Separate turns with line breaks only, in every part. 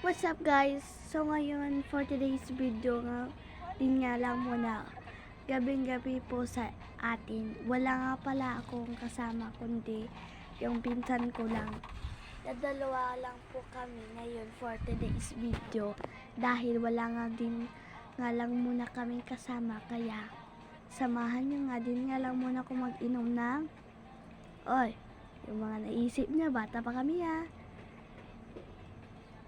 What's up guys? So ngayon for today's video din nga lang muna gabing-gabi po sa atin. Wala nga pala akong kasama kundi yung pinsan ko lang. Dadalawa lang po kami ngayon for today's video dahil wala nga din nga lang muna kami kasama kaya samahan nyo nga din nga lang muna kung mag-inom ng yung mga naisip niya, bata pa kami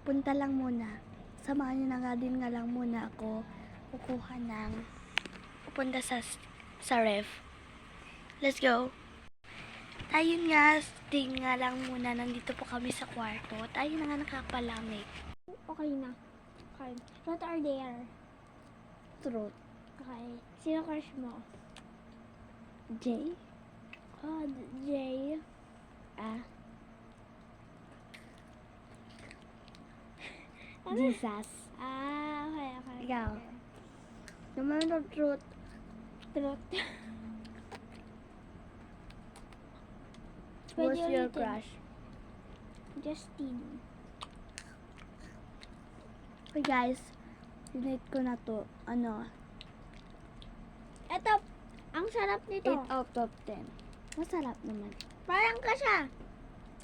punta lang muna. Samahan nyo na nga din nga lang muna ako kukuha ng pupunta sa ref. Let's go. Tayo nga, din nga lang muna. Nandito po kami sa kwarto. Tayo na nga nakapalamig.
Okay na. Okay. What are there?
Truth.
Okay. Sino crush mo?
Jay?
Oh, Jay.
Jesus.
Okay.
Ikaw? Naman ito, truth.
Truth.
Who's
Pwede
your
ulitin.
crush?
Justin.
Okay guys, dinate ko na to.
Ito, ang sarap nito.
8 out of 10. Masarap naman.
Parang ka siya.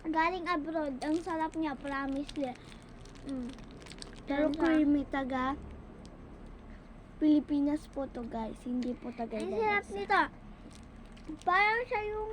Galing abroad. Ang sarap niya, promise niya.
Pero creamy taga Pilipinas po to guys. Hindi po taga
Ang
ibang
sarap
bansa.
nito. Parang siya yung